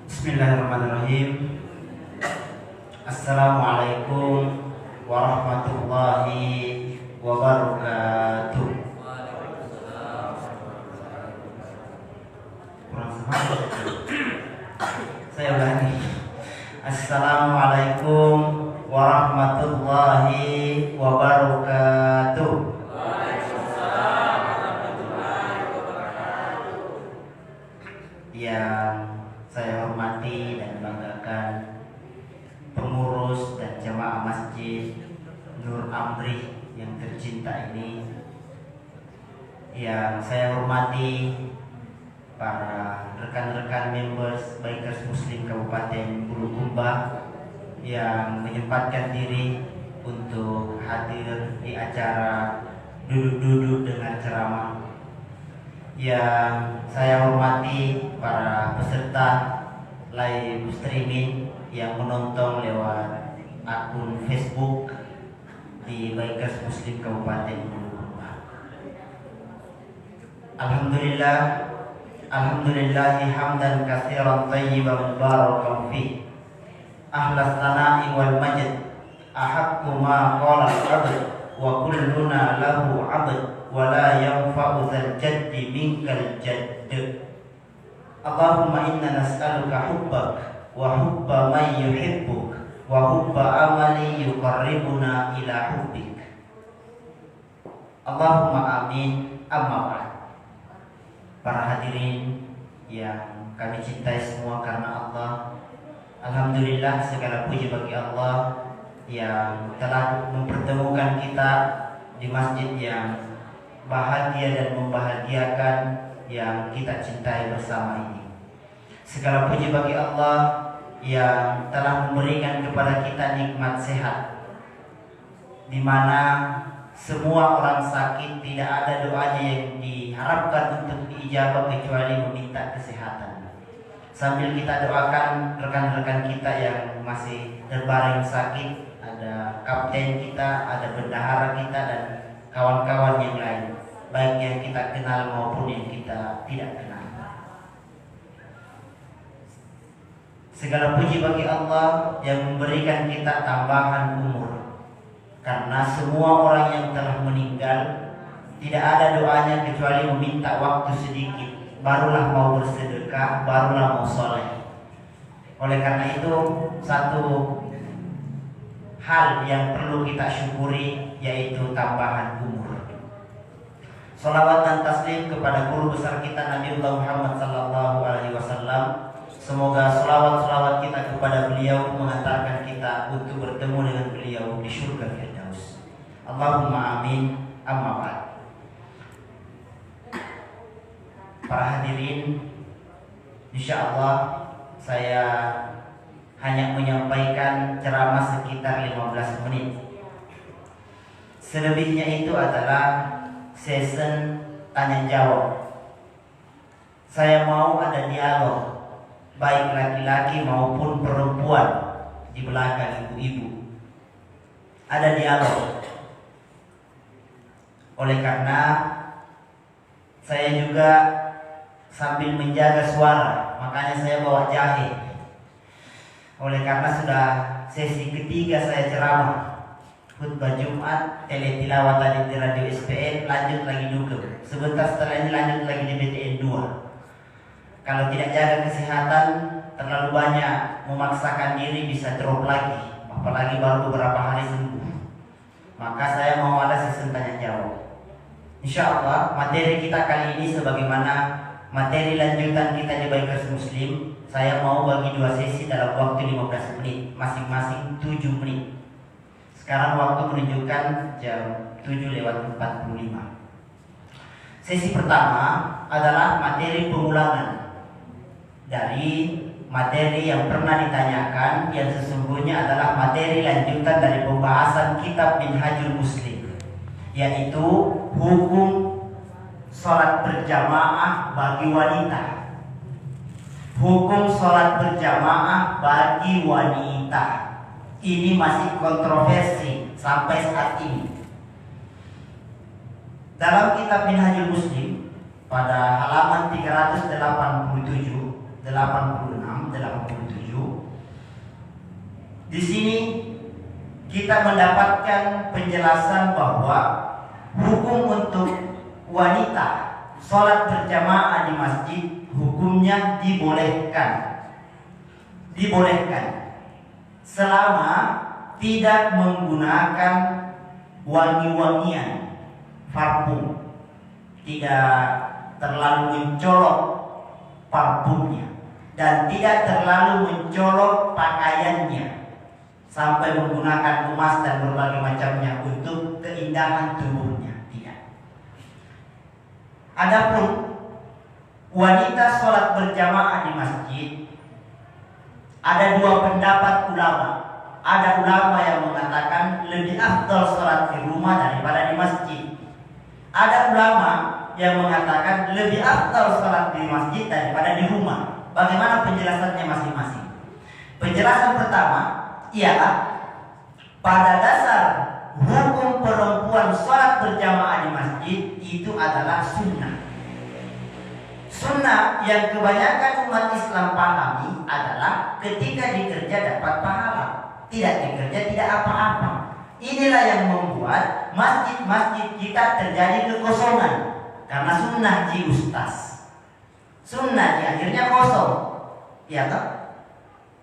Bismillahirrahmanirrahim. Assalamualaikum warahmatullahi wabarakatuh. Kurang semangat. Saya ulangi. Assalamualaikum warahmatullahi wabarakatuh. Yang saya hormati dan banggakan pengurus dan jamaah masjid Nur Amri yang tercinta ini, yang saya hormati para rekan-rekan members Bikers Muslim Kabupaten Bulukumba yang menyempatkan diri untuk hadir di acara duduk-duduk dengan ceramah. Yang saya hormati para peserta live streaming yang menonton lewat akun Facebook di Bikers Muslim Kabupaten Bulukumba. Alhamdulillahi hamdan katsiran thayyiban mubarakan fi ahlas sana'i wal majd ahaqqu ma qala al-'abd wa kulluna lahu 'abd wa la yanfa'u dzal jaddi minkal jadd. Allahumma inna nas'aluka hubbak wa hubba man yuhibbuk wa hubba amali yuqarribuna ila hubbik. Allahumma amin. Amma ba'd. Para hadirin yang kami cintai semua karena Allah, alhamdulillah segala puji bagi Allah yang telah mempertemukan kita di masjid yang bahagia dan membahagiakan yang kita cintai bersama ini. Segala puji bagi Allah yang telah memberikan kepada kita nikmat sehat, di mana semua orang sakit tidak ada doanya yang diharapkan untuk diijabah kecuali meminta kesehatan. Sambil kita doakan rekan-rekan kita yang masih terbaring sakit, ada kapten kita, ada bendahara kita dan kawan-kawan yang lain, baik yang kita kenal maupun yang kita tidak kenal. Segala puji bagi Allah yang memberikan kita tambahan umur. Karena semua orang yang telah meninggal tidak ada doanya kecuali meminta waktu sedikit, barulah mau bersedekah, barulah mau soleh. Oleh karena itu, satu hal yang perlu kita syukuri yaitu tambahan umur. Salawat dan taslim kepada guru besar kita Nabi Muhammad SAW. Semoga salawat kita kepada beliau mengantarkan kita untuk bertemu dengan beliau di surga Firdaus. Allahumma amin. Amma ba'd. Para hadirin, insyaallah saya hanya menyampaikan ceramah sekitar 15 menit. Selebihnya itu adalah session tanya jawab. Saya mau ada dialog, baik laki-laki maupun perempuan di belakang ibu-ibu. Ada dialog. Oleh karena saya juga sambil menjaga suara, makanya saya bawa jahe. Oleh karena sudah sesi ketiga saya ceramah, khutbah Jumat, teletilawah tadi di radio SPN, lanjut lagi dukem. Sebentar setelah ini lanjut lagi di BTN 2. Kalau tidak jaga kesehatan, terlalu banyak memaksakan diri bisa drop lagi, apalagi baru beberapa hari sembuh. Maka saya mau ada sesi tanya jawab. Insya Allah materi kita kali ini sebagaimana materi lanjutan kita di Bikers Muslim, saya mau bagi dua sesi dalam waktu 15 menit, masing-masing 7 menit. Sekarang waktu menunjukkan jam 7:45. Sesi pertama adalah materi pengulangan dari materi yang pernah ditanyakan, yang sesungguhnya adalah materi lanjutan dari pembahasan kitab Minhajul Muslim, yaitu hukum sholat berjamaah bagi wanita. Hukum sholat berjamaah bagi wanita ini masih kontroversi sampai saat ini. Dalam kitab Minhajul Muslim pada halaman 387, 86, 88 Di sini kita mendapatkan penjelasan bahwa hukum untuk wanita sholat berjamaah di masjid hukumnya dibolehkan selama tidak menggunakan wangi-wangian, parfum, tidak terlalu mencolok parfumnya dan tidak terlalu mencolok pakaiannya sampai menggunakan emas dan berbagai macamnya untuk keindahan tubuhnya. Tidak. Adapun wanita sholat berjamaah di masjid, ada dua pendapat ulama. Ada ulama yang mengatakan lebih afdal sholat di rumah daripada di masjid. Ada ulama yang mengatakan lebih afdal sholat di masjid daripada di rumah. Bagaimana penjelasannya masing-masing? Penjelasan pertama ialah pada dasar hukum perempuan sholat berjamaah di masjid itu adalah sunnah. Sunnah yang kebanyakan umat Islam pahami adalah ketika dikerja dapat pahala, tidak dikerja tidak apa-apa. Inilah yang membuat masjid-masjid kita terjadi kekosongan karena sunnah di ustaz. Sunnah di akhirnya kosong, ya toh?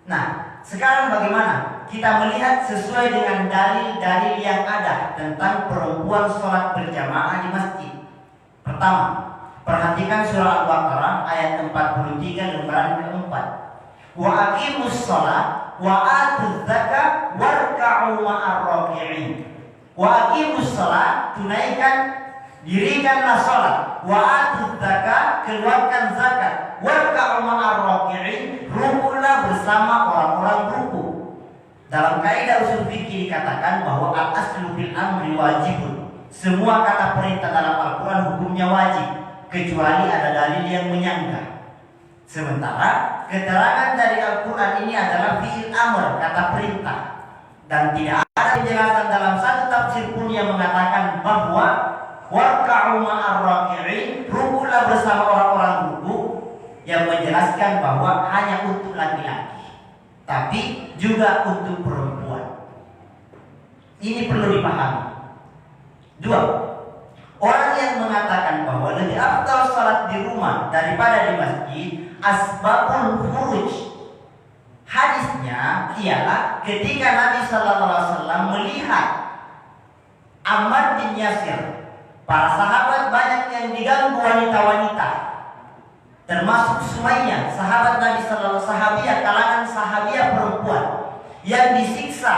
Nah, sekarang bagaimana? Kita melihat sesuai dengan dalil-dalil yang ada tentang perempuan sholat berjamaah di masjid. Pertama, perhatikan surah Al-Baqarah ayat 43 lembaran keempat. Wa aqimus sholat wa atuz zakat warka'u ma'ar raki'in. Wa aqimus sholat, tunaikan, dirikanlah sholat. Wa atuz zakat, keluarkan zakat. Warka'u ma'ar raki'in, rukulah bersama orang-orang ruku. Dalam kaidah usul fikih dikatakan bahwa al-aslu fil amri wajibun. Semua kata perintah dalam Al-Quran hukumnya wajib, kecuali ada dalil yang menyangka. Sementara keterangan dari Al-Quran ini adalah fi'il amr, kata perintah. Dan tidak ada penjelasan dalam satu tafsir pun yang mengatakan bahwa warka'u ma'ar raki'in, rukulah bersama orang-orang ruku, yang menjelaskan bahwa hanya untuk laki-laki, tapi juga untuk perempuan. Ini perlu dipahami. Dua, orang yang mengatakan bahwa lebih afdal salat di rumah daripada di masjid, asbabul furuj. Hadisnya ialah ketika Nabi Sallallahu Alaihi Wasallam melihat Ammar bin Yasir, para sahabat banyak yang diganggu wanita-wanita, termasuk Sumayyah, sahabat Nabi Sallallahu Alaihi Wasallam, sahabiah, kalangan sahabiah perempuan yang disiksa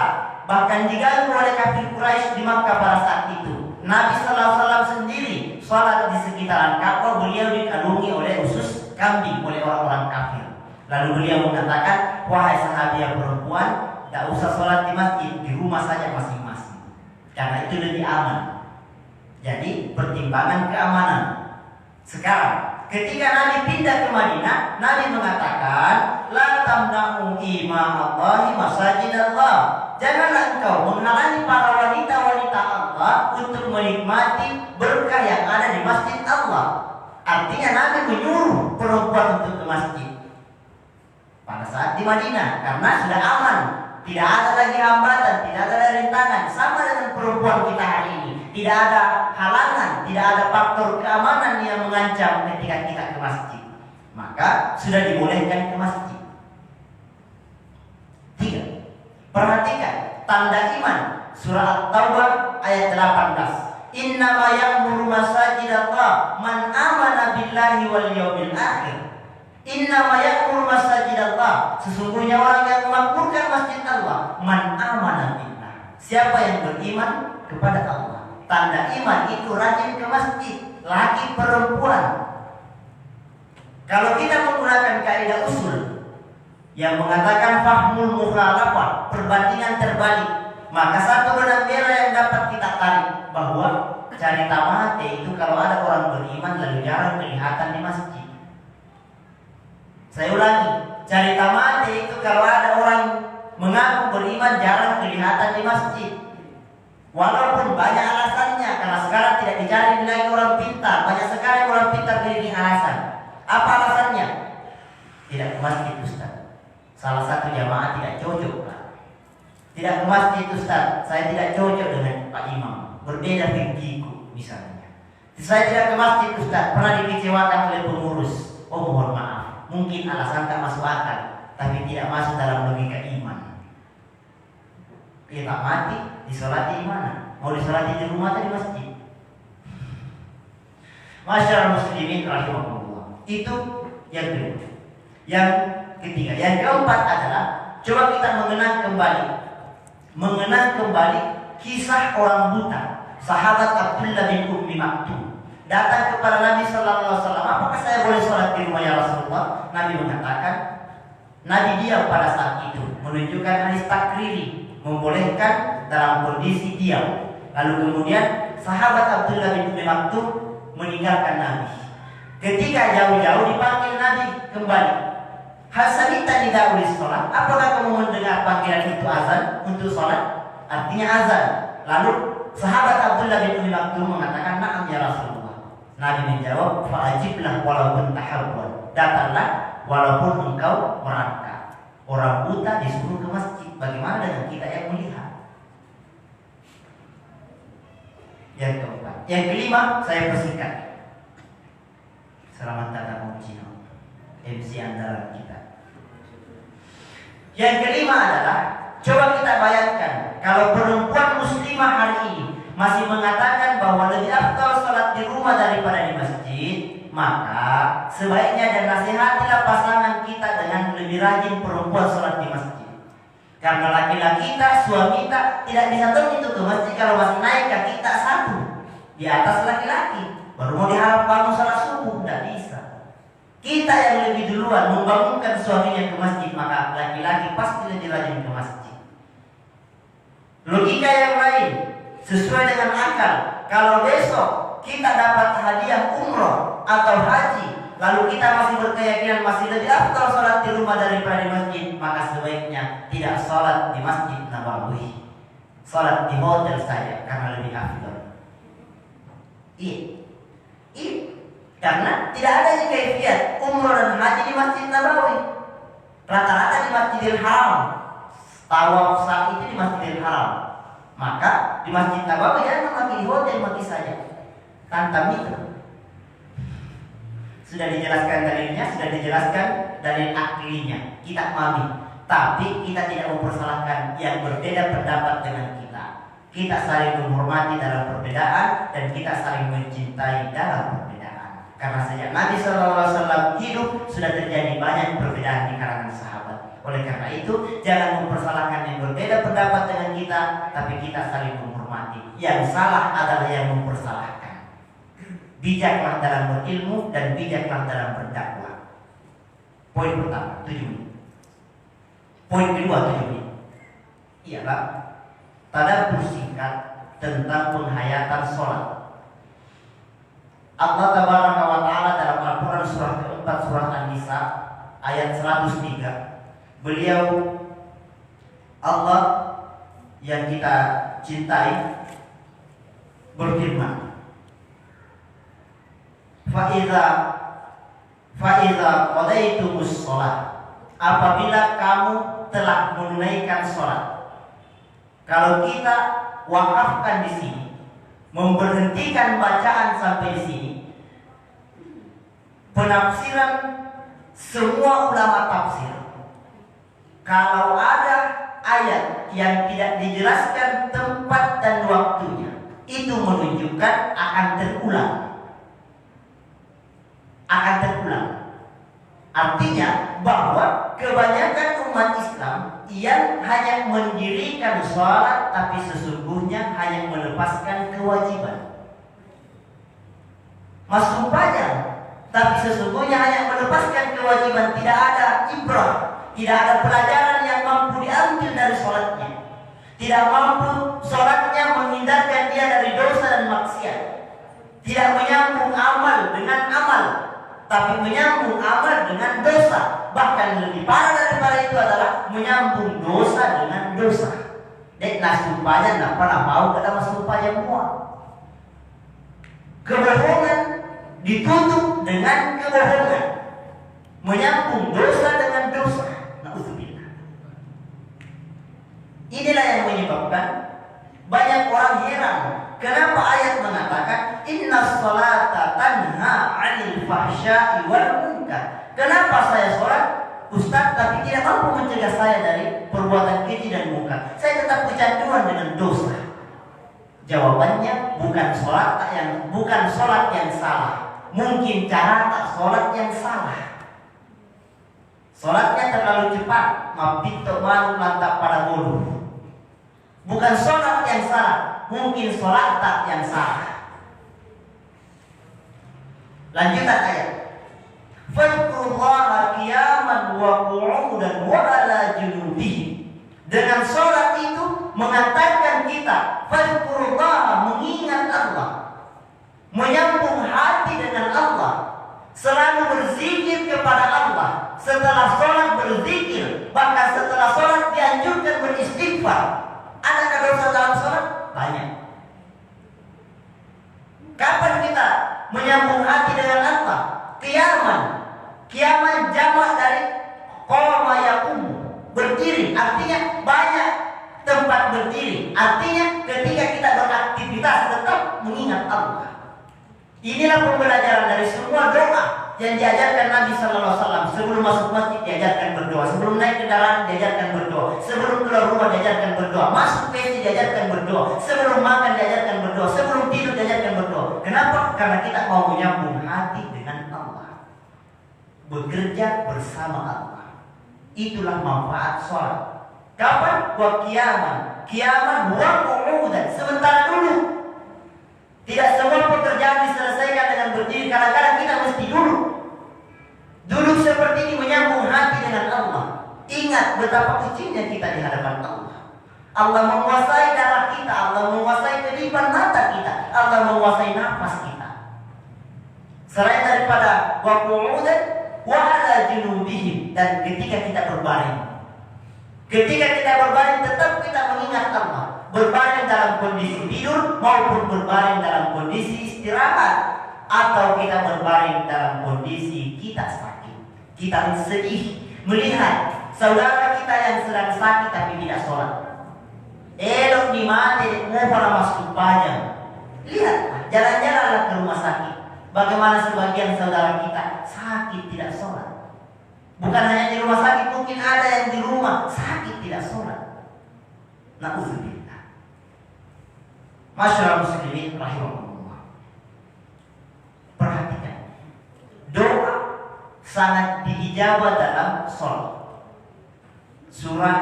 bahkan diganggu oleh kafir Quraisy di Makkah pada saat itu. Nabi Sallallahu Alaihi Wasallam sendiri sholat di sekitaran Ka'bah, beliau dikalungi oleh usus kambing oleh orang-orang kafir. Lalu beliau mengatakan, wahai sahabiah perempuan, tidak usah sholat di masjid, di rumah saja masing-masing, karena itu lebih aman. Jadi pertimbangan keamanan. Sekarang ketika Nabi pindah ke Madinah, Nabi mengatakan, la tamna'u ima'allahi masajidallah. Janganlah engkau menghalangi para wanita-wanita Allah untuk menikmati berkah yang ada di masjid Allah. Artinya Nabi menyuruh perempuan untuk ke masjid pada saat di Madinah, karena sudah aman, tidak ada lagi hambatan, tidak ada rintangan. Sama dengan perempuan kita hari ini, tidak ada halangan, tidak ada faktor keamanan yang mengancam ketika kita ke masjid, maka sudah dibolehkan ke masjid. Tiga, perhatikan tanda iman, surah At-Taubah ayat 18. Innama ya'muru masajidallah man amana billahi wal yawmil akhir. Innama ya'muru masajidallah, sesungguhnya orang yang memakmurkan masjid Allah, man amana billah, siapa yang beriman kepada Allah. Tanda iman itu rajin ke masjid, laki perempuan. Kalau kita menggunakan kaidah usul yang mengatakan fahmul mukhalafah, perbandingan terbalik, maka satu benang merah yang dapat kita tarik bahwa cari tamate itu kalau ada orang beriman lalu jarang kelihatan di masjid. Saya ulangi, cari tamate itu kalau ada orang mengaku beriman jarang kelihatan di masjid. Walaupun banyak alasannya, karena sekarang tidak dicari lagi orang pintar, banyak sekali orang pintar beri alasan. Apa alasannya? Tidak ke masjid, Ustaz. Salah satu jamaah tidak cocok, Pak. Tidak ke masjid Ustaz, saya tidak cocok dengan Pak Imam, berbeda fikihku misalnya. Saya tidak ke masjid Ustaz, pernah dikecewakan oleh pengurus. Oh mohon maaf, mungkin alasan tak masuk akal, tapi tidak masuk dalam logika iman. Kita mati, disolati di mana? Mau disolati di rumah atau di masjid? Masyaallah muslimin rahimahullah. Itu yang kedua. Yang ketiga, yang keempat adalah coba kita mengenang kembali kisah orang buta, sahabat Abdullah bin Ummi Maktum. Datang kepada Nabi sallallahu alaihi wasallam, apakah saya boleh sholat di rumah ya Rasulullah? Nabi mengatakan, Nabi diam pada saat itu, menunjukkan hadis takriri, membolehkan dalam kondisi diam. Lalu kemudian sahabat Abdullah bin Ummi Maktum meninggalkan Nabi. Ketika jauh-jauh dipanggil Nabi kembali. Hasanita tidak boleh sholat. Apakah kamu mendengar panggilan itu azan untuk sholat? Artinya azan. Lalu sahabat Abdullah bin Ummi Maktum mengatakan, na'am ya Rasulullah. Nabi menjawab, fa'ajiblah walaupun tahabwan. Datanglah walaupun engkau merangkak. Orang buta disuruh ke masjid. Bagaimana dengan kita yang melihat? Yang keempat. Yang kelima, saya persingkat. Selamat datang Mujino, MC andalan kita. Yang kelima adalah, coba kita bayangkan kalau perempuan muslimah hari ini masih mengatakan bahwa lebih afdal sholat di rumah daripada di masjid, maka sebaiknya dan nasihatilah pasangan kita dengan lebih rajin perempuan sholat di masjid. Karena laki-laki kita, suami kita tidak bisa itu ke masjid kalau masih naik kaki kita satu di atas laki-laki. Baru mau diharap bangun sholat subuh, tidak bisa. Kita yang lebih duluan membangunkan suaminya ke masjid, maka laki-laki pasti lebih rajin ke masjid. Logika yang lain sesuai dengan akal. Kalau besok kita dapat hadiah umroh atau haji, lalu kita masih berkeyakinan masih lebih afdal sholat di rumah daripada di masjid, maka sebaiknya tidak sholat di Masjid Nabawi, sholat di hotel saja karena lebih afdal. Iya. Karena tidak ada kaifiat umroh dan haji di Masjid Nabawi. Rata-rata di Masjidil Haram. Tawaf saat itu di Masjidil Haram. Maka di Masjid Nabawi jangan memakai di hotel, mati saja. Tanpa itu. Sudah dijelaskan dalilnya, sudah dijelaskan dalil aklinya. Kita pahami. Tapi kita tidak mempersalahkan yang berbeda pendapat dengan kita. Kita saling menghormati dalam perbedaan dan kita saling mencintai dalam perbedaan. Karena sejak Nabi SAW hidup sudah terjadi banyak perbedaan di kalangan sahabat. Oleh karena itu jangan mempersalahkan yang berbeda pendapat dengan kita, tapi kita saling menghormati. Yang salah adalah yang mempersalahkan. Bijaklah dalam berilmu dan bijaklah dalam berdakwah. Poin pertama, 7 menit. Poin kedua, 7 menit. Ialah tadabbur singkat tentang penghayatan sholat. Allah Tabaraka wa Ta'ala dalam Al-Quran surah keempat, surah An-Nisa ayat 103, beliau Allah yang kita cintai berfirman, Fa'iza qadaitumus sholat, apabila kamu telah menunaikan sholat. Kalau kita wakafkan di sini, memberhentikan bacaan sampai di sini, penafsiran semua ulama tafsir, kalau ada ayat yang tidak dijelaskan tempat dan waktunya, itu menunjukkan akan terulang. Artinya bahwa kebanyakan umat Islam yang hanya mendirikan sholat, tapi sesungguhnya hanya melepaskan kewajiban. Masuk pajak, tapi sesungguhnya hanya melepaskan kewajiban. Tidak ada ibrah, tidak ada pelajaran yang mampu diambil dari sholatnya. Tidak mampu sholatnya menghindarkan dia dari dosa dan maksiat. Tidak menyambung amal dengan amal, tapi menyambung amal dengan dosa. Bahkan lebih parah daripada itu adalah menyambung dosa dengan dosa. Dek nasupanya tidak pernah mau ke dalam supaya muat. Kebohongan ditutup dengan kebohongan, menyambung dosa dengan dosa. Na'udzubillah. Inilah yang menyebabkan banyak orang heran. Kenapa ayat mengatakan inna sholata tanha 'anil fahsya'i wal munkar? Kenapa saya sholat, Ustaz, tapi tidak mampu mencegah saya dari perbuatan keji dan munkar? Saya tetap kecanduan dengan dosa. Jawabannya bukan sholat yang salah. Mungkin cara tak sholat yang salah. Sholatnya terlalu cepat, mabito malu lantak pada bulu. Bukan sholat yang salah, mungkin sholat tak yang salah. Lanjutan ayat. Fadhkurullaha qiyaman wa qu'udan wa ala junubihim. Dengan sholat itu mengantarkan kita fadhkurullaha, mengingat Allah, menyambung hati dengan Allah, selalu berzikir kepada Allah. Setelah sholat berzikir, bahkan setelah sholat dianjurkan beristighfar. Adakah dosa dalam sholat? Banyak. Kapan kita menyambung hati dengan Allah? Qiyaman jamak dari qama yaqumu, berdiri. Artinya banyak tempat berdiri. Artinya ketika kita beraktivitas tetap mengingat Allah. Inilah pembelajaran dari semua doa yang diajarkan Nabi Sallallahu Alaihi Wasallam. Sebelum masuk masjid diajarkan berdoa, sebelum naik kendaraan diajarkan berdoa, sebelum keluar rumah diajarkan berdoa, masuk WC diajarkan berdoa, sebelum makan diajarkan berdoa, sebelum tidur diajarkan berdoa. Kenapa? Karena kita mau menyambung hati dengan Allah, bekerja bersama Allah. Itulah manfaat sholat. Kapan? Wa qiyaman wa qu'udan. Sementara dulu. Tidak semua pekerjaan diselesaikan dengan berdiri. Kadang-kadang kita mesti duduk seperti ini, menyambung hati dengan Allah. Ingat betapa kecilnya kita di hadapan Allah. Allah menguasai darah kita, Allah menguasai kedipan mata kita, Allah menguasai nafas kita. Selain daripada wa qu'udan wa ala junubihim, dan ketika kita berbaring. Ketika kita berbaring tetap kita mengingat Allah. Berbaring dalam kondisi tidur maupun berbaring dalam kondisi istirahat, atau kita berbaring dalam kondisi kita sakit, kita sedih melihat saudara kita yang sedang sakit tapi tidak sholat. Elok di mati mau para masuk pajang. Lihat, jalan-jalanlah ke rumah sakit. Bagaimana sebagian saudara kita sakit tidak sholat. Bukan hanya di rumah sakit, mungkin ada yang di rumah sakit tidak sholat. Na'udzubillah. Masyarakat muslimin rahimahullah. Perhatikan, doa sangat diijabah dalam sholat. Surah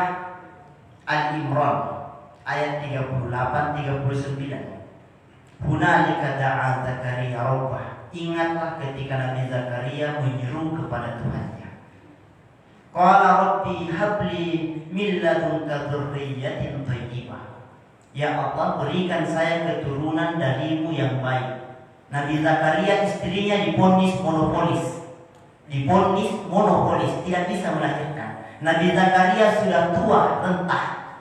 Al-Imran ayat 38-39. Hunalika da'a Zakaria rabbah. Ingatlah ketika Nabi Zakaria menyeru kepada Tuhannya. Qala rabbi habli min ladunka dzurriyyatin thayyibah. Ya Allah, berikan saya keturunan darimu yang baik. Nabi Zakaria istrinya divonis monopolis, tidak bisa melahirkan. Nabi Zakaria sudah tua, rentah,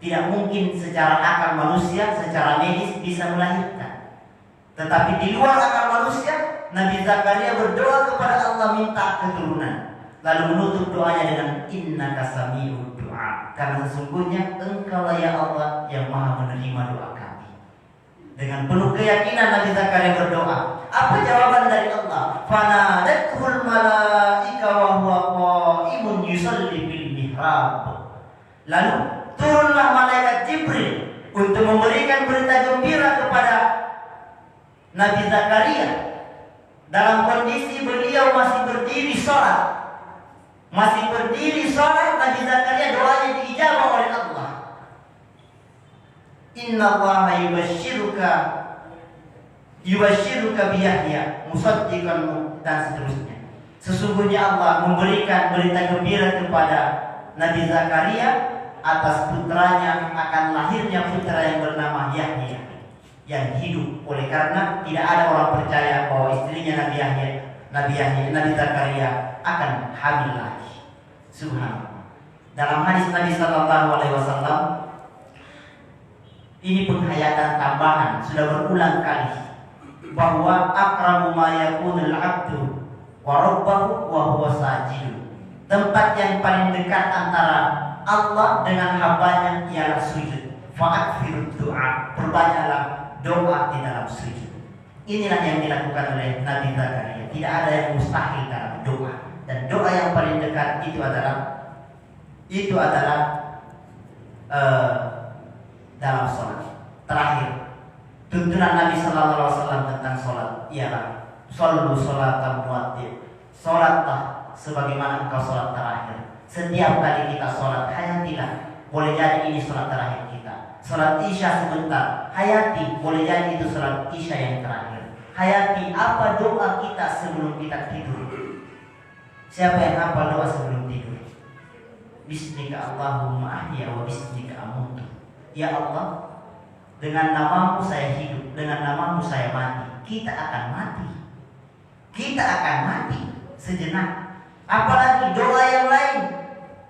tidak mungkin secara akal manusia, secara medis bisa melahirkan. Tetapi di luar akal manusia, Nabi Zakaria berdoa kepada Allah minta keturunan. Lalu menutup doanya dengan innaka sami'ud du'a, karena sesungguhnya Engkaulah ya Allah yang maha menerima doa kami. Dengan penuh keyakinan Nabi Zakaria berdoa. Apa jawaban dari Allah? Fanadatul malaika wa huwa qa'imun yusalli bil mihrab. Lalu turunlah malaikat Jibril untuk memberikan berita gembira kepada Nabi Zakaria dalam kondisi beliau masih berdiri sholat. Masih berdiri sholat, Nabi Zakaria doanya diijabah oleh Allah. Inna Allaha yubashiruka biyahya musaddiqan, dan seterusnya. Sesungguhnya Allah memberikan berita gembira kepada Nabi Zakaria atas putranya, akan lahirnya putra yang bernama Yahya yang hidup. Oleh karena tidak ada orang percaya bahwa istrinya Nabi Zakaria akan hamil lagi. Subhanallah. Dalam hadis Nabi Sallallahu Alaihi Wasallam, ini penghayatan tambahan sudah berulang kali, bahwa aqrabu ma yakunul 'abdu wa rabbahu wa huwa sajid. Tempat yang paling dekat antara Allah dengan hambanya ialah sujud. Fa'akthirud doa, perbanyaklah doa di dalam sujud. Inilah yang dilakukan oleh Nabi Zakaria. Tidak ada yang mustahil dalam doa. Dan doa yang paling dekat itu adalah dalam sholat. Terakhir, tuntunan Nabi Sallallahu Alaihi Wasallam tentang sholat ialah shollu sholatan muwaddi'. Sholatlah sebagaimana engkau sholat terakhir. Setiap kali kita sholat, hayatilah. Boleh jadi ini sholat terakhir kita. Sholat isya sebentar, hayati. Boleh jadi itu sholat isya yang terakhir. Hayati apa doa kita sebelum kita tidur. Siapa yang hafal doa sebelum tidur? Bismika Allahumma ahya wa bismika amutu. Ya Allah, dengan namamu saya hidup, dengan namamu saya mati. Kita akan mati. Kita akan mati sejenak. Apalagi doa yang lain.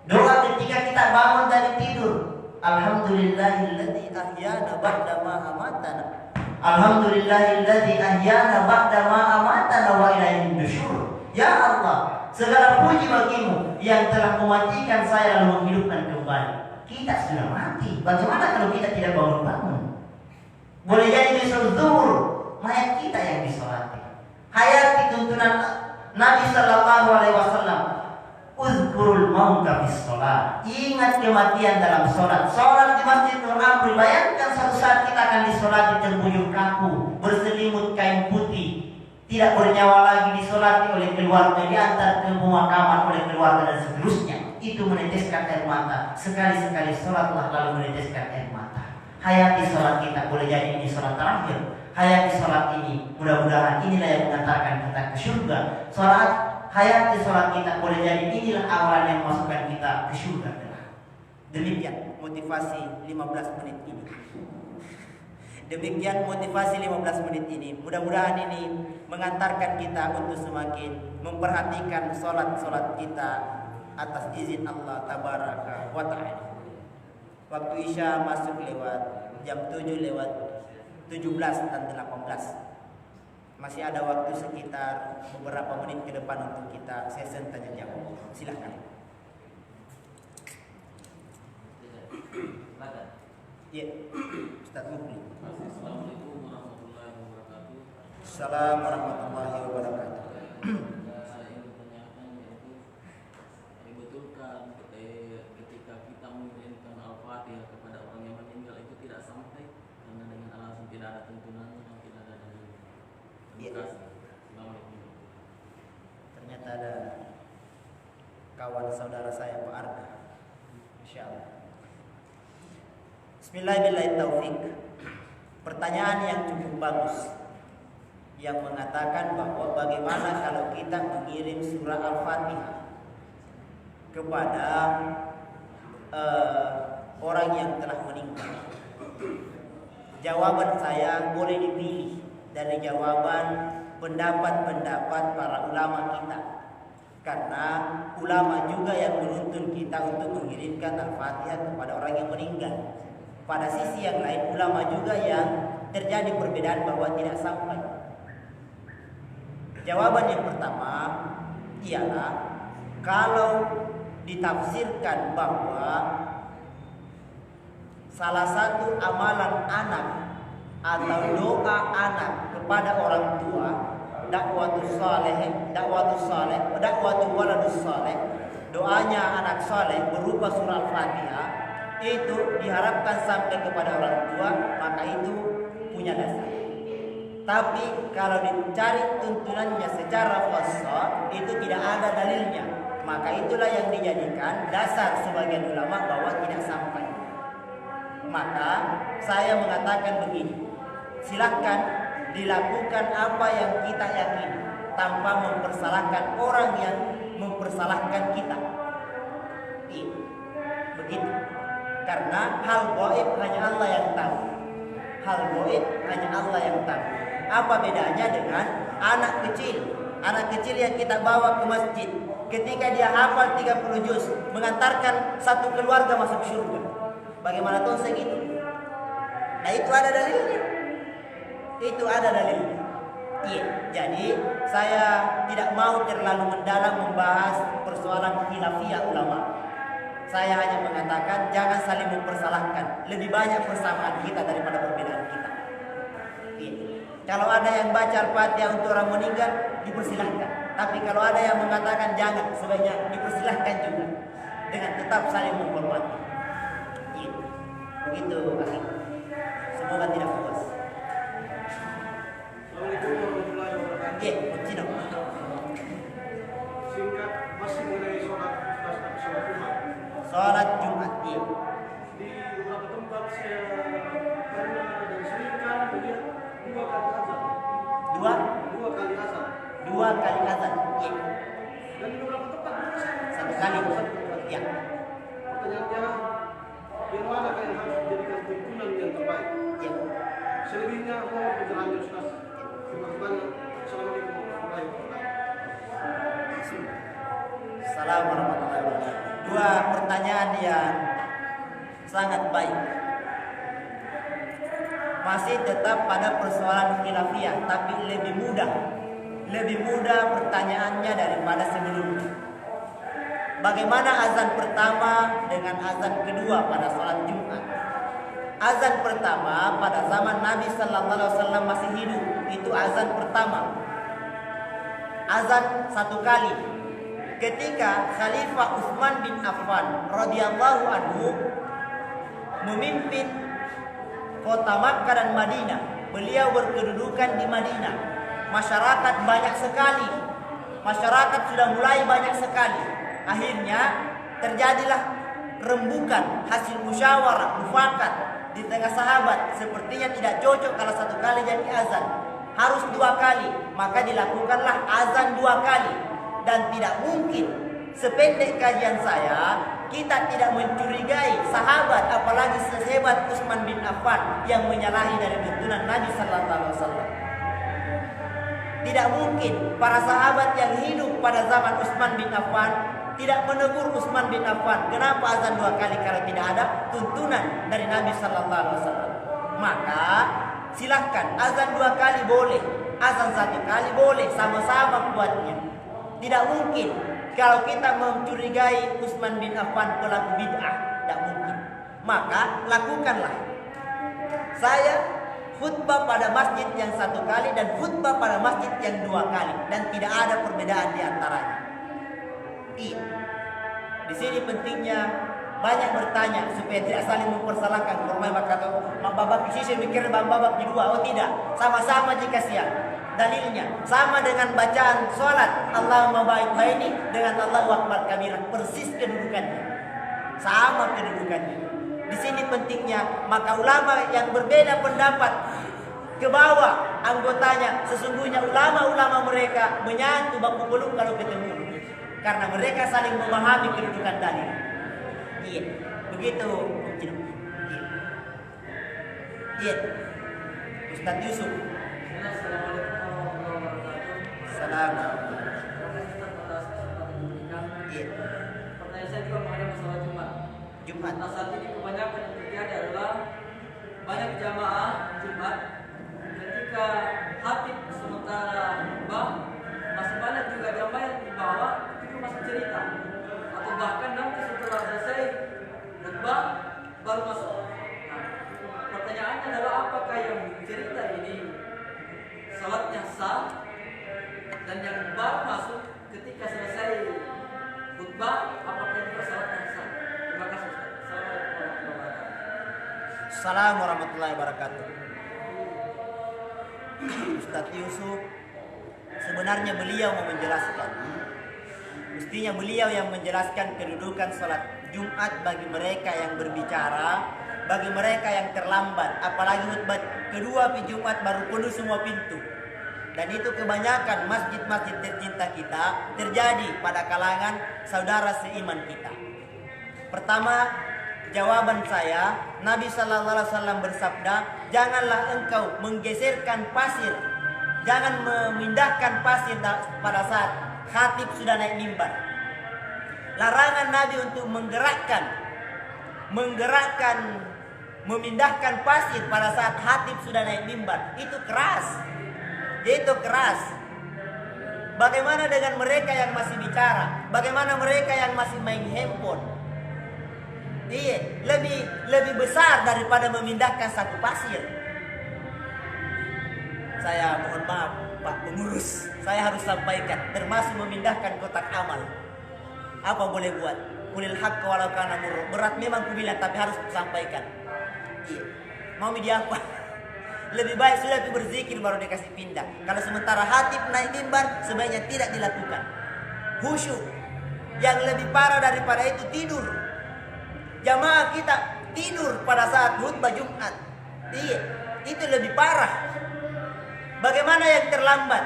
Doa ketika kita bangun dari tidur. Alhamdulillahilladzi ahyana ba'da ma amatana. Alhamdulillahilladzi ahyana ba'da ma amatana wa ilaihin nusyur. Ya Allah, segala puji bagimu yang telah mematikan saya lalu menghidupkan kembali. Kita sudah mati. Bagaimana kalau kita tidak bangun-bangun? Boleh jadi besok zuhur, mayat kita yang disolati. Hayati tuntunan Nabi Sallallahu Alaihi Wasallam. Uzkurul mauta bis sholat. Ingat kematian dalam sholat. Sholat di Masjidil Haram. Bayangkan suatu saat kita akan disolati terbujur kaku, berselimut kain putih, tidak bernyawa lagi, disolati oleh keluarga, diantar ke pemakaman oleh keluarga dan seterusnya. Itu meneteskan air mata. Sekali-sekali sholatlah lalu meneteskan air mata. Hayati sholat kita. Boleh jadi ini sholat terakhir. Hayati sholat ini. Mudah-mudahan inilah yang mengantarkan kita ke surga. Hayati sholat kita. Boleh jadi inilah awalan yang memasukkan kita ke surga. Demikian motivasi 15 menit ini. Demikian motivasi 15 menit ini. Mudah-mudahan ini mengantarkan kita untuk semakin memperhatikan sholat-sholat kita atas izin Allah Tabaraka wa Ta'ala. Waktu Isya masuk lewat jam 7 lewat 17 dan 18. Masih ada waktu sekitar beberapa menit ke depan untuk kita sesi tanya jawab. Silahkan. Ya, Ustaz Mukli. Assalamualaikum warahmatullahi wabarakatuh. Assalamualaikum warahmatullahi wabarakatuh. Saya ingin bertanyakan yaitu, betulkah ketika kita mengirimkan Al-Fatihah kepada orang yang meninggal itu tidak sampai karena dengan alasan tidak ada tuntunan atau tidak ada dalil? Terima kasih. Assalamualaikum. Ternyata ada kawan saudara saya Pak Arda. Insyaallah. Bismillahirrahmanirrahim. Pertanyaan yang cukup bagus yang mengatakan bahwa bagaimana kalau kita mengirim surah Al-Fatihah kepada orang yang telah meninggal. Jawaban saya boleh dipilih dari jawaban pendapat-pendapat para ulama kita, karena ulama juga yang menuntun kita untuk mengirimkan Al-Fatihah kepada orang yang meninggal. Pada sisi yang lain, ulama juga yang terjadi perbedaan bahwa tidak sampai. Jawaban yang pertama ialah kalau ditafsirkan bahwa salah satu amalan anak atau doa anak kepada orang tua, dakwatus waladus saleh, doanya anak saleh berupa surah Al-Fatihah, itu diharapkan sampai kepada orang tua, maka itu punya dasar. Tapi kalau dicari tuntunannya secara khassa, itu tidak ada dalilnya. Maka itulah yang dijadikan dasar sebagian ulama bahwa tidak sampai. Maka saya mengatakan begini, silakan dilakukan apa yang kita yakini tanpa mempersalahkan orang yang mempersalahkan kita. Begitu. Karena hal gaib hanya Allah yang tahu. Hal gaib hanya Allah yang tahu. Apa bedanya dengan anak kecil? Anak kecil yang kita bawa ke masjid, ketika dia hafal 30 juz, mengantarkan satu keluarga masuk surga. Bagaimana tuh segitu? Nah, itu ada dalilnya. Itu ada dalilnya. Iya. Jadi saya tidak mau terlalu mendalam membahas persoalan khilafiyah ulama. Saya hanya mengatakan jangan saling mempersalahkan. Lebih banyak persamaan kita daripada perbedaan kita. Gitu. Kalau ada yang baca Al-Fatihah untuk orang meninggal, dipersilahkan. Tapi kalau ada yang mengatakan jangan, sebaiknya dipersilahkan juga. Dengan tetap saling menghormati. Gitu. Begitu, akhi. Semoga tidak puas. Assalamualaikum warahmatullahi wabarakatuh. Cina. Singkat masih mengenai sholat Jumat. Sholat Jumat. Iya. Di beberapa tempat saya pernah dan sering kali melihat dua kali azan. Dua Dua kali azan. azan. Iya. Dan di beberapa tempat juga Satu kali. Iya. Pertanyaannya, yang manakah yang harus dijadikan tuntunan yang terbaik? Iya. Selebihnya mohon pencerahannya Ustaz. Terima kasih. Assalamualaikum warahmatullahi wabarakatuh. Assalamualaikum warahmatullahi wabarakatuh. Dua pertanyaan yang sangat baik. Masih tetap pada persoalan khilafiyah, tapi lebih mudah pertanyaannya daripada sebelumnya. Bagaimana azan pertama dengan azan kedua pada sholat Jumat? Azan pertama pada zaman Nabi Sallallahu Alaihi Wasallam masih hidup, itu azan pertama. Azan satu kali. Ketika Khalifah Utsman bin Affan radhiyallahu anhu memimpin kota Makkah dan Madinah, beliau berkedudukan di Madinah. Masyarakat banyak sekali. Masyarakat sudah mulai banyak sekali. Akhirnya terjadilah rembukan hasil musyawarah mufakat di tengah sahabat. Sepertinya tidak cocok kalau satu kali jadi azan, harus dua kali. Maka dilakukanlah azan dua kali. Dan tidak mungkin sependek kajian saya kita tidak mencurigai sahabat, apalagi sehebat Utsman bin Affan yang menyalahi dari tuntunan Nabi Sallallahu Alaihi Wasallam. Tidak mungkin para sahabat yang hidup pada zaman Utsman bin Affan tidak menegur Utsman bin Affan. Kenapa azan dua kali kalau tidak ada tuntunan dari Nabi Sallallahu Alaihi Wasallam? Maka silahkan azan dua kali boleh, azan satu kali boleh, sama-sama kuatnya. Tidak mungkin kalau kita mencurigai Utsman bin Affan pelaku bid'ah, tidak mungkin. Maka lakukanlah. Saya khutbah pada masjid yang satu kali dan khutbah pada masjid yang dua kali, dan tidak ada perbedaan di antaranya. Iya. Di sini pentingnya banyak bertanya supaya tidak saling mempersalahkan. Kormai kata, mak babak sisi mikir bang babak di dua. Oh tidak, sama-sama jika siap. Dalilnya sama dengan bacaan sholat Allahumma baik baini dengan Allahu akbar kabirah, persis kedudukannya, sama kedudukannya. Di sini pentingnya, maka ulama yang berbeda pendapat ke bawah anggotanya, sesungguhnya ulama-ulama mereka menyatu baku peluk kalau ketemu, karena mereka saling memahami kedudukan dalil. Iya, begitu. Iya, Ustaz Yusuf. Assalamualaikum warahmatullahi wabarakatuh. Salam. Terima kasih Ustaz atas kesempatan yang diberikan. Iya. Pertanyaan saya juga mengenai masalah Jumat. Jumat. Nah, saat ini kebanyakan yang terjadi adalah banyak jamaah Jumat ketika khatib sementara khutbah, masih banyak juga jamaah yang di bawah itu masih cerita, atau bahkan nanti setelah selesai khutbah baru masuk. Nah, pertanyaannya adalah apakah yang cerita ini salatnya sah, dan yang baru masuk ketika selesai khutbah apakah juga salatnya sah? Terima kasih Ustaz. Assalamualaikum warahmatullahi wabarakatuh. Assalamualaikum warahmatullahi wabarakatuh. Ustaz Yusuf, sebenarnya beliau mau menjelaskan. Mestinya beliau yang menjelaskan kedudukan salat Jumat bagi mereka yang berbicara, bagi mereka yang terlambat, apalagi khutbah kedua di Jumat baru penuh semua pintu. Dan itu kebanyakan masjid-masjid tercinta kita terjadi pada kalangan saudara seiman kita. Pertama, jawaban saya, Nabi Sallallahu Alaihi Wasallam bersabda, janganlah engkau menggeserkan pasir, jangan memindahkan pasir pada saat khatib sudah naik mimbar. Larangan Nabi untuk menggerakkan, memindahkan pasir pada saat khatib sudah naik mimbar. Itu keras. Itu keras. Bagaimana dengan mereka yang masih bicara? Bagaimana mereka yang masih main handphone? Iya, lebih besar daripada memindahkan satu pasir. Saya mohon maaf Pak Pengurus, saya harus sampaikan, termasuk memindahkan kotak amal. Apa boleh buat? Qulil haqqa walau kana murra. Berat memang ku bilang, tapi harus ku sampaikan. Iya. Mau media apa? Lebih baik sudah itu berzikir baru dikasih pindah. Kalau sementara hatib naik mimbar, sebaiknya tidak dilakukan. Khusyuk. Yang lebih parah daripada itu tidur. Jamaah kita tidur pada saat khutbah Jumat. Iya, itu lebih parah. Bagaimana yang terlambat?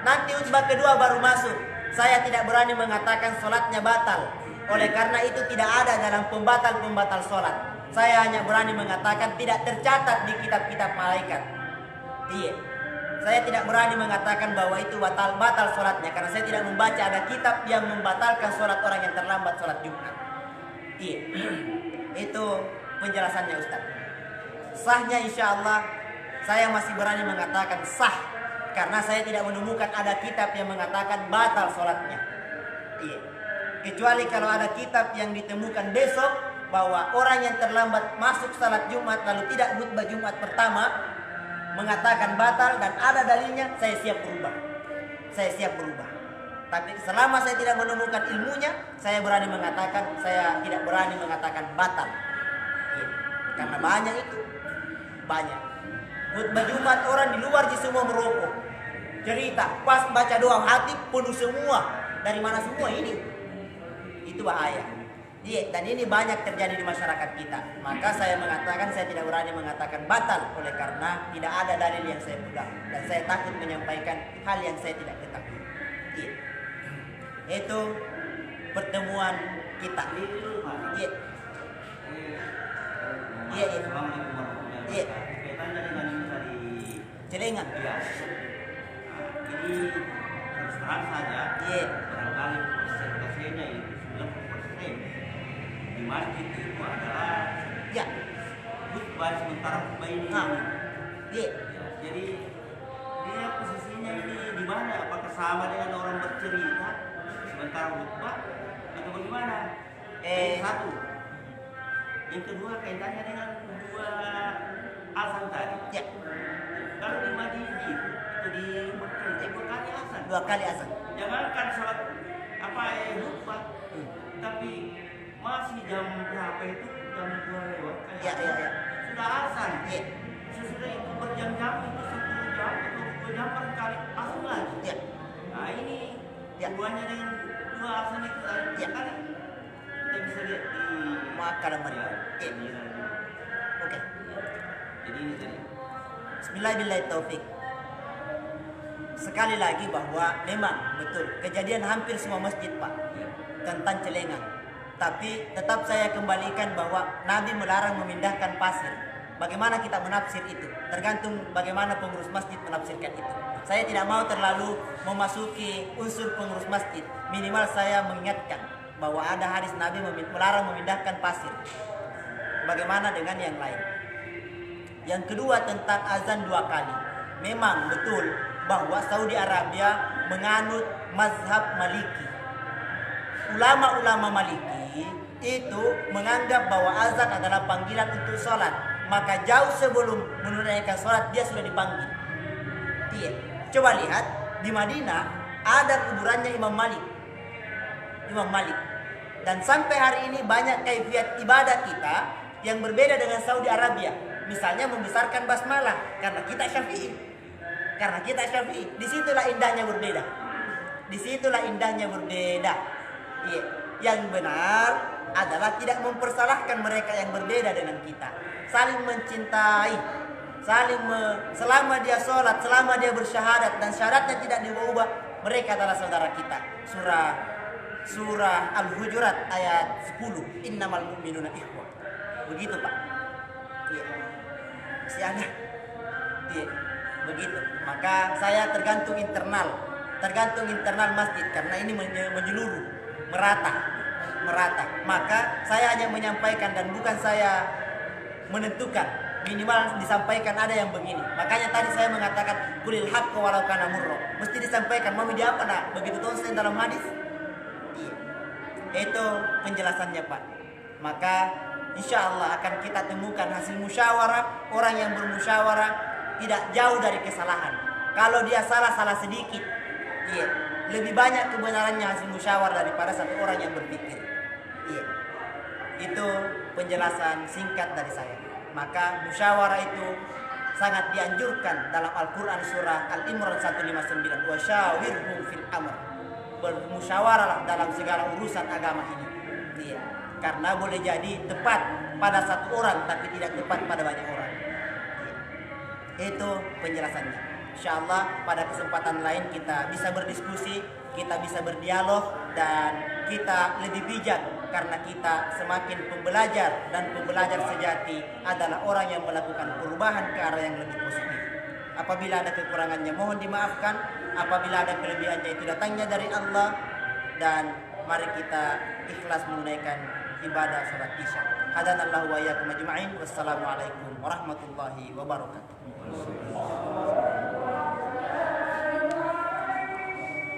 Nanti khutbah kedua baru masuk. Saya tidak berani mengatakan sholatnya batal. Oleh karena itu tidak ada dalam pembatal-pembatal sholat. Saya hanya berani mengatakan tidak tercatat di kitab-kitab malaikat. Iya. Saya tidak berani mengatakan bahwa itu batal sholatnya. Karena saya tidak membaca ada kitab yang membatalkan sholat orang yang terlambat sholat Jumat. Iya. Itu penjelasannya Ustaz. Sahnya insya Allah saya masih berani mengatakan sah. Karena saya tidak menemukan ada kitab yang mengatakan batal sholatnya. Iya. Kecuali kalau ada kitab yang ditemukan besok bahwa orang yang terlambat masuk salat Jumat lalu tidak khutbah Jumat pertama mengatakan batal dan ada dalilnya, saya siap berubah. Saya siap berubah. Tapi selama saya tidak menemukan ilmunya, saya berani mengatakan, saya tidak berani mengatakan batal. Iya. Karena banyak itu. Banyak. Khutbah Jumat orang di luar di semua merokok. Cerita, pas baca doa hatib penuh semua. Dari mana semua ini? Itu bahaya. Iya, dan ini banyak terjadi di masyarakat kita. Maka saya mengatakan saya tidak berani mengatakan batal oleh karena tidak ada dalil yang saya pegang dan saya takut menyampaikan hal yang saya tidak ketahui. Iya. Itu pertemuan kita. Iya. Iya, iya. Iya. Celengan. Iya. Ini terus terang saja. Iya. Barangkali persentasenya itu 90%. Di masjid itu adalah Ya. khutbah sementara khutbah ini. Iya. Ya, jadi dia posisinya ini di mana? Apakah sama dengan orang bercerita sementara khutbah atau bagaimana? Satu. Yang kedua kaitannya dengan dua azan tadi. Ya. Kalau di Madinah itu di Mekah itu 2 kali azan. 2 kali azan. Jangankan sholat khutbah, tapi masih jam berapa itu? Jam 2 lewat. Ya. Sudah azan. Ya. Sesudah itu berjam-jam itu 1 jam atau 2 jam kali azan lagi. Ya. Nah ini Ya. hubungannya dengan 2 azan itu tadi. Ya. Kan kita bisa lihat di Maka dan Madinah. ya, di Oke. Jadi ini tadi. Bismillahirrahmanirrahim. Sekali lagi bahwa memang betul kejadian hampir semua masjid Pak tentang celengan. Tapi tetap saya kembalikan bahwa Nabi melarang memindahkan pasir. Bagaimana kita menafsir itu? Tergantung bagaimana pengurus masjid menafsirkan itu. Saya tidak mau terlalu memasuki unsur pengurus masjid. Minimal saya mengingatkan bahwa ada hadis Nabi melarang memindahkan pasir. Bagaimana dengan yang lain? Yang kedua tentang azan 2 kali. Memang betul bahwa Saudi Arabia menganut mazhab Maliki. Ulama-ulama Maliki itu menganggap bahwa azan adalah panggilan untuk sholat. Maka jauh sebelum menunaikan sholat dia sudah dipanggil. Iya. Coba lihat di Madinah ada kuburannya Imam Malik. Imam Malik. Dan sampai hari ini banyak kaifiat ibadah kita yang berbeda dengan Saudi Arabia. Misalnya membesarkan basmalah karena kita Syafi'i. Disitulah indahnya berbeda. Iya. Yang benar adalah tidak mempersalahkan mereka yang berbeda dengan kita. Saling mencintai. Selama dia sholat, selama dia bersyahadat dan syaratnya tidak diubah, mereka adalah saudara kita. Surah Al-Hujurat ayat 10. Innamal mu'minuna ikhwah. Begitu Pak. Iya. Masih ada. Iya. Begitu. Maka saya tergantung internal masjid karena ini menyeluruh, merata. Maka saya hanya menyampaikan dan bukan saya menentukan. Minimal disampaikan ada yang begini. Makanya tadi saya mengatakan qulil haqqa walau kana murra. Mesti disampaikan mau dia apa nak? Begitu tulisan dalam hadis. Iya. Itu penjelasannya Pak. maka insya Allah akan kita temukan hasil musyawarah. Orang yang bermusyawarah tidak jauh dari kesalahan. Kalau dia salah sedikit, iya, lebih banyak kebenarannya hasil musyawarah daripada satu orang yang berpikir. Iya. Itu penjelasan singkat dari saya. Maka musyawarah itu sangat dianjurkan dalam Al-Quran surah Al-Imran 159. Wasyawirhum fil amr. Bermusyawarahlah dalam segala urusan agama ini. Iya. Karena boleh jadi tepat pada satu orang tapi tidak tepat pada banyak orang. Iya. Itu penjelasannya. InsyaAllah pada kesempatan lain kita bisa berdiskusi, kita bisa berdialog, dan kita lebih bijak karena kita semakin pembelajar, dan pembelajar sejati adalah orang yang melakukan perubahan ke arah yang lebih positif. Apabila ada kekurangannya mohon dimaafkan, apabila ada kelebihannya itu datangnya dari Allah, dan mari kita ikhlas menunaikan ibadah salat Isya. Hadanallahu wa iyyakum ajma'in. Wassalamualaikum warahmatullahi wabarakatuh.